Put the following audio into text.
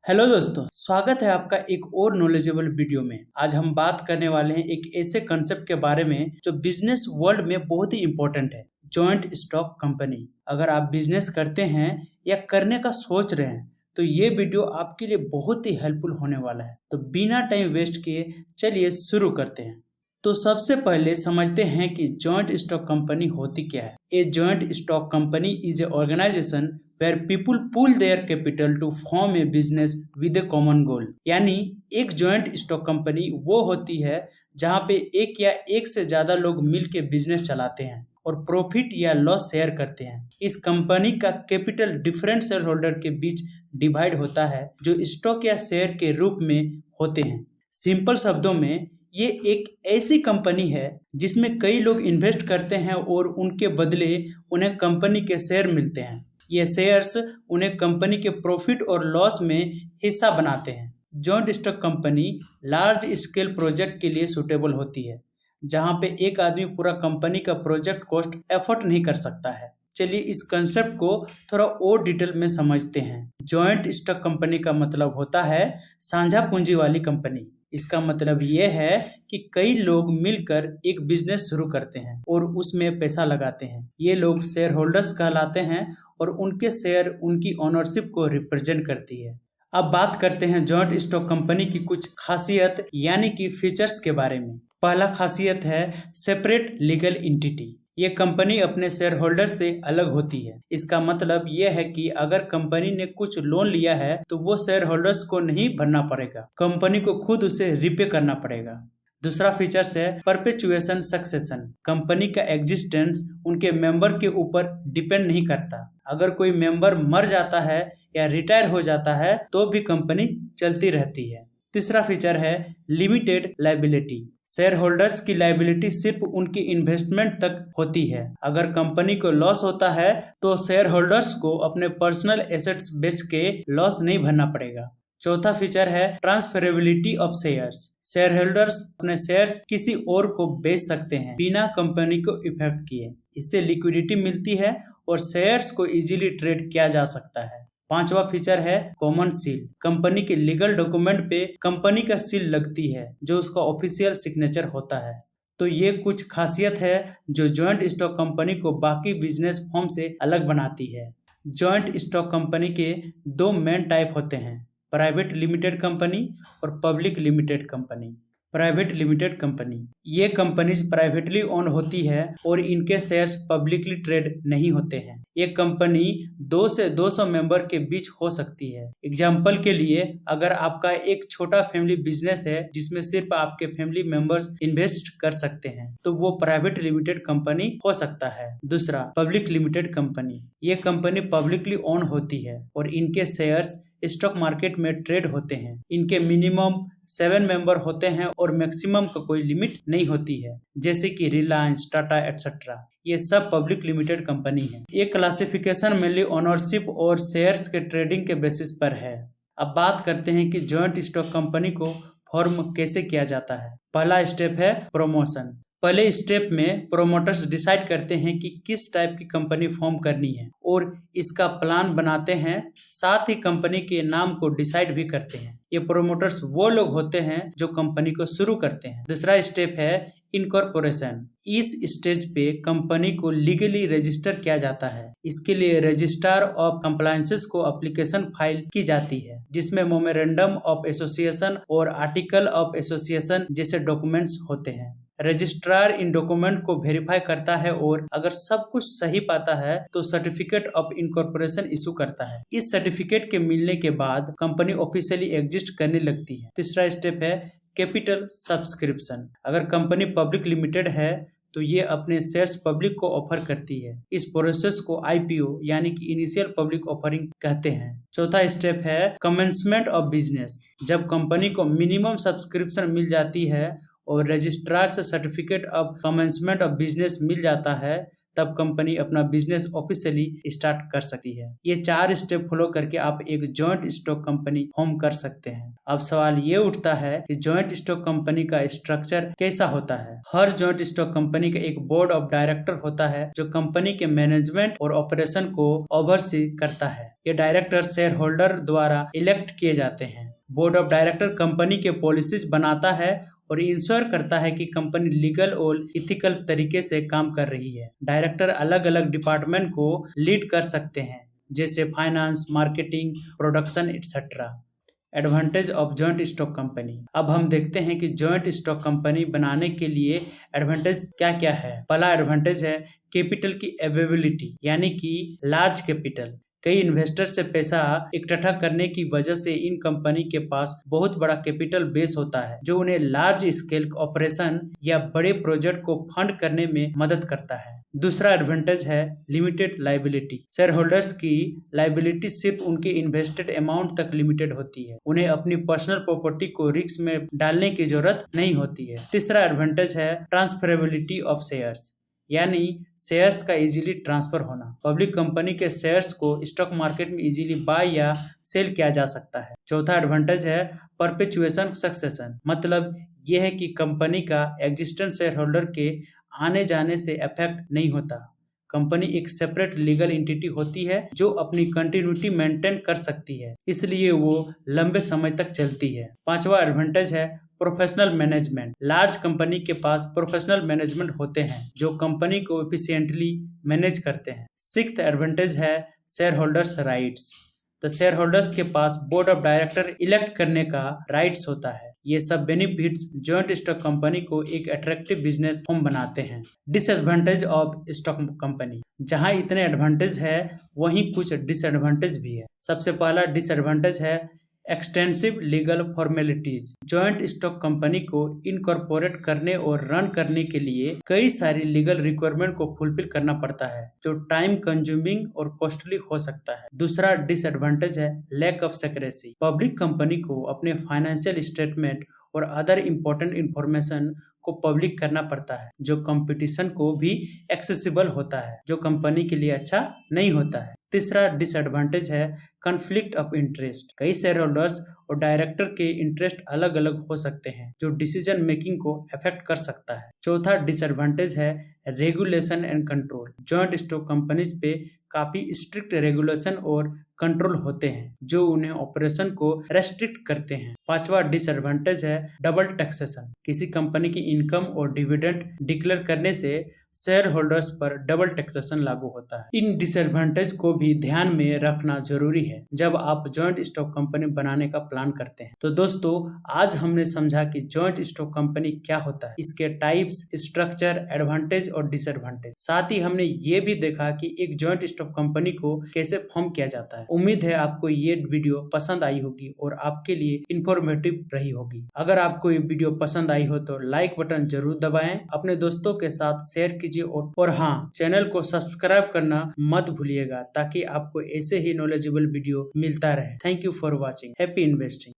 Hello दोस्तों, स्वागत है आपका एक और नॉलेजेबल वीडियो में। आज हम बात करने वाले हैं एक ऐसे कंसेप्ट के बारे में जो बिजनेस वर्ल्ड में बहुत ही इम्पोर्टेंट है, जॉइंट स्टॉक कंपनी। अगर आप बिजनेस करते हैं या करने का सोच रहे हैं तो ये वीडियो आपके लिए बहुत ही हेल्पफुल होने वाला है। तो बिना टाइम वेस्ट किए चलिए शुरू करते हैं। तो सबसे पहले समझते हैं कि जॉइंट स्टॉक कंपनी होती क्या है। A joint stock company is a organization where people pool their capital to form a business with a common goal। यानी एक जॉइंट स्टॉक कंपनी वो होती है जहाँ पे एक या एक से ज्यादा लोग मिलके बिजनेस चलाते हैं और प्रॉफिट या लॉस शेयर करते हैं। इस कंपनी का कैपिटल डिफरेंट शेयर होल्डर के बीच डिवाइड होता है जो स्टॉक या शेयर के रूप में होते हैं। सिंपल शब्दों में ये एक ऐसी कंपनी है जिसमें कई लोग इन्वेस्ट करते हैं और उनके बदले उन्हें कंपनी के शेयर मिलते हैं। ये शेयर्स उन्हें कंपनी के प्रॉफिट और लॉस में हिस्सा बनाते हैं। Joint stock company large scale project के लिए सुटेबल होती है जहां पे एक आदमी पूरा कंपनी का प्रोजेक्ट कॉस्ट एफर्ट नहीं कर सकता है। चलिए इस कंसेप्ट को थोड़ा और डिटेल में समझते हैं। जॉइंट स्टॉक कंपनी का मतलब होता है साझा पूंजी वाली कंपनी। इसका मतलब ये है कि कई लोग मिलकर एक बिजनेस शुरू करते हैं और उसमें पैसा लगाते हैं। ये लोग शेयर होल्डर्स कहलाते हैं और उनके शेयर उनकी ओनरशिप को रिप्रेजेंट करती है। अब बात करते हैं जॉइंट स्टॉक कंपनी की कुछ खासियत यानी कि फीचर्स के बारे में। पहला खासियत है सेपरेट लीगल एंटिटी। ये कंपनी अपने शेयर होल्डर से अलग होती है। इसका मतलब ये है कि अगर कंपनी ने कुछ लोन लिया है तो वो शेयर होल्डर्स को नहीं भरना पड़ेगा, कंपनी को खुद उसे रिपे करना पड़ेगा। दूसरा फीचर्स है परपेचुएशन सक्सेशन। कंपनी का एग्जिस्टेंस उनके मेंबर के ऊपर डिपेंड नहीं करता। अगर कोई मेंबर मर जाता है या रिटायर हो जाता है तो भी कंपनी चलती रहती है। तीसरा फीचर है लिमिटेड लायबिलिटी। शेयर होल्डर्स की लायबिलिटी सिर्फ उनकी इन्वेस्टमेंट तक होती है। अगर कंपनी को लॉस होता है तो शेयर होल्डर्स को अपने पर्सनल एसेट्स बेच के लॉस नहीं भरना पड़ेगा। चौथा फीचर है transferability of shares. Share holders अपने शेयर्स किसी और को बेच सकते हैं बिना कंपनी को इफेक्ट किए। इससे लिक्विडिटी मिलती है और शेयर्स को इजीली ट्रेड किया जा सकता है। पांचवा फीचर है कॉमन सील। कंपनी के लीगल डॉक्यूमेंट पे कंपनी का सील लगती है जो उसका ऑफिशियल सिग्नेचर होता है। तो ये कुछ खासियत है जो जॉइंट स्टॉक कंपनी को बाकी बिजनेस फर्म से अलग बनाती है। जॉइंट स्टॉक कंपनी के दो मेन टाइप होते हैं, प्राइवेट लिमिटेड कंपनी और public limited company. Private limited company ये कंपनीज प्राइवेटली ओन होती है और इनके शेयर्स पब्लिकली ट्रेड नहीं होते हैं। ये कंपनी 2 से 200 मेंबर के बीच हो सकती है। एग्जाम्पल के लिए अगर आपका एक छोटा फैमिली बिजनेस है जिसमें सिर्फ आपके फैमिली मेंबर्स इन्वेस्ट कर सकते हैं तो वो प्राइवेट लिमिटेड कंपनी हो सकता है। दूसरा पब्लिक लिमिटेड कंपनी। ये कंपनी पब्लिकली ओन होती है और इनके शेयर्स स्टॉक मार्केट में ट्रेड होते हैं। इनके मिनिमम 7 मेंबर होते हैं और मैक्सिमम का कोई लिमिट नहीं होती है, जैसे कि रिलायंस, टाटा एटसेट्रा। ये सब पब्लिक लिमिटेड कंपनी है। ये क्लासिफिकेशन मेनली ओनरशिप और शेयर्स के ट्रेडिंग के बेसिस पर है। अब बात करते हैं कि जॉइंट स्टॉक कंपनी को फॉर्म कैसे किया जाता है। पहला स्टेप है प्रमोशन। पहले स्टेप में प्रोमोटर्स डिसाइड करते हैं कि किस टाइप की कंपनी फॉर्म करनी है और इसका प्लान बनाते हैं, साथ ही कंपनी के नाम को डिसाइड भी करते हैं। ये प्रोमोटर्स वो लोग होते हैं जो कंपनी को शुरू करते हैं। दूसरा स्टेप है इनकॉर्पोरेशन। इस स्टेज पे कंपनी को लीगली रजिस्टर किया जाता है। इसके लिए रजिस्ट्रार ऑफ कंप्लायंसेस को एप्लीकेशन फाइल की जाती है जिसमें मेमोरेंडम ऑफ एसोसिएशन और आर्टिकल ऑफ एसोसिएशन जैसे डॉक्यूमेंट्स होते हैं। रजिस्ट्रार इन डॉक्यूमेंट को वेरीफाई करता है और अगर सब कुछ सही पाता है तो सर्टिफिकेट ऑफ इनकॉर्पोरेशन इशू करता है। इस सर्टिफिकेट के मिलने के बाद कंपनी ऑफिशियली एग्जिस्ट करने लगती है। तीसरा स्टेप है कैपिटल सब्सक्रिप्शन। अगर कंपनी पब्लिक लिमिटेड है तो ये अपने शेयर्स पब्लिक को ऑफर करती है। इस प्रोसेस को आईपीओ यानी कि इनिशियल पब्लिक ऑफरिंग कहते हैं। चौथा स्टेप है कमेंसमेंट ऑफ बिजनेस। जब कंपनी को मिनिमम सब्सक्रिप्शन मिल जाती है और रजिस्ट्रार से certificate of commencement of business मिल जाता है तब कंपनी अपना बिजनेस ऑफिशियली स्टार्ट कर सकती है। ये 4 स्टेप फॉलो करके आप एक जॉइंट स्टॉक कंपनी फॉर्म कर सकते हैं। अब सवाल ये उठता है कि जॉइंट स्टॉक कंपनी का स्ट्रक्चर कैसा होता है। हर जॉइंट स्टॉक कंपनी का एक बोर्ड ऑफ डायरेक्टर होता है जो कंपनी के मैनेजमेंट और ऑपरेशन को ओवरसी करता है। ये डायरेक्टर शेयर होल्डर द्वारा इलेक्ट किए जाते हैं। बोर्ड ऑफ डायरेक्टर कंपनी के पॉलिसीज बनाता है और इंश्योर करता है कि कंपनी लीगल और इथिकल तरीके से काम कर रही है। डायरेक्टर अलग अलग डिपार्टमेंट को लीड कर सकते हैं, जैसे finance, marketing, production etcetera. Advantage of joint stock company. अब हम देखते हैं कि जॉइंट स्टॉक कंपनी बनाने के लिए एडवांटेज क्या क्या है। पहला एडवांटेज है कैपिटल की अवेलेबिलिटी, यानी कि लार्ज कैपिटल। कई इन्वेस्टर से पैसा इकट्ठा करने की वजह से इन कंपनी के पास बहुत बड़ा कैपिटल बेस होता है जो उन्हें लार्ज स्केल ऑपरेशन या बड़े प्रोजेक्ट को फंड करने में मदद करता है। दूसरा एडवांटेज है लिमिटेड लायबिलिटी। शेयर होल्डर्स की लायबिलिटी सिर्फ उनके इन्वेस्टेड अमाउंट तक लिमिटेड होती है। उन्हें अपनी पर्सनल प्रॉपर्टी को रिस्क में डालने की जरूरत नहीं होती है। तीसरा एडवांटेज है ट्रांसफरेबिलिटी ऑफ शेयर्स, यानी शेयर्स का इजीली ट्रांसफर होना। पब्लिक कंपनी के शेयर्स को स्टॉक मार्केट में इजीली बाय या सेल किया जा सकता है। चौथा एडवांटेज है परपेचुएशन सक्सेशन, मतलब यह है कि कंपनी का एग्जिस्टेंस शेयर होल्डर के आने जाने से अफेक्ट नहीं होता। कंपनी एक सेपरेट लीगल एंटिटी होती है जो अपनी कंटिन्यूटी मेंटेन कर सकती है, इसलिए वो लंबे समय तक चलती है। पांचवा एडवांटेज है प्रोफेशनल मैनेजमेंट। लार्ज कंपनी के पास प्रोफेशनल मैनेजमेंट होते हैं जो कंपनी को एफिशिएंटली मैनेज करते हैं। सिक्स्थ एडवांटेज है शेयर होल्डर्स राइट्स। तो शेयर होल्डर्स के पास बोर्ड ऑफ डायरेक्टर इलेक्ट करने का राइट्स होता है। ये सब बेनिफिट्स जॉइंट स्टॉक कंपनी को एक अट्रैक्टिव बिजनेस फॉर्म बनाते हैं। Disadvantage of stock company. जहां इतने एडवांटेज है वहीं कुछ डिसएडवांटेज भी है। सबसे पहला डिसएडवांटेज है extensive legal formalities. Joint stock company को इनकॉर्पोरेट करने और रन करने के लिए कई सारी लीगल रिक्वायरमेंट को फुलफिल करना पड़ता है जो टाइम कंज्यूमिंग और कॉस्टली हो सकता है। दूसरा डिसएडवांटेज है lack of secrecy. Public company को अपने फाइनेंशियल स्टेटमेंट और अदर इम्पोर्टेंट इंफॉर्मेशन को पब्लिक करना पड़ता है जो कंपटीशन को भी एक्सेसिबल होता है, जो कंपनी के लिए अच्छा नहीं होता है। तीसरा डिसएडवांटेज है कॉन्फ्लिक्ट ऑफ इंटरेस्ट। कई शेयर होल्डर्स और डायरेक्टर के इंटरेस्ट अलग अलग हो सकते हैं जो डिसीजन मेकिंग को अफेक्ट कर सकता है। चौथा डिसएडवांटेज है regulation and control. Joint stock companies पे काफी स्ट्रिक्ट रेगुलेशन और कंट्रोल होते हैं जो उन्हें ऑपरेशन को रेस्ट्रिक्ट करते हैं। पांचवा डिसएडवांटेज है डबल टैक्सेशन। किसी कंपनी की इनकम और डिविडेंड डिक्लेयर करने से शेयर होल्डर्स पर डबल टैक्सेशन लागू होता है। इन डिसएडवांटेज को भी ध्यान में रखना जरूरी है जब आप जॉइंट स्टॉक कंपनी बनाने का प्लान करते हैं। तो दोस्तों, आज हमने समझा कि जॉइंट स्टॉक कंपनी क्या होता है, इसके टाइप्स, स्ट्रक्चर, एडवांटेज और डिसएडवांटेज। साथ ही हमने ये भी देखा कि एक जॉइंट स्टॉक कंपनी को कैसे फॉर्म किया जाता है। उम्मीद है आपको ये वीडियो पसंद आई होगी और आपके लिए इंफॉर्मेटिव रही होगी। अगर आपको ये वीडियो पसंद आई हो तो लाइक बटन जरूर दबाएं, अपने दोस्तों के साथ शेयर कीजिए और हाँ, चैनल को सब्सक्राइब करना मत भूलिएगा ताकि आपको ऐसे ही नॉलेजेबल वीडियो मिलता रहे। Thank you for watching. Happy investing.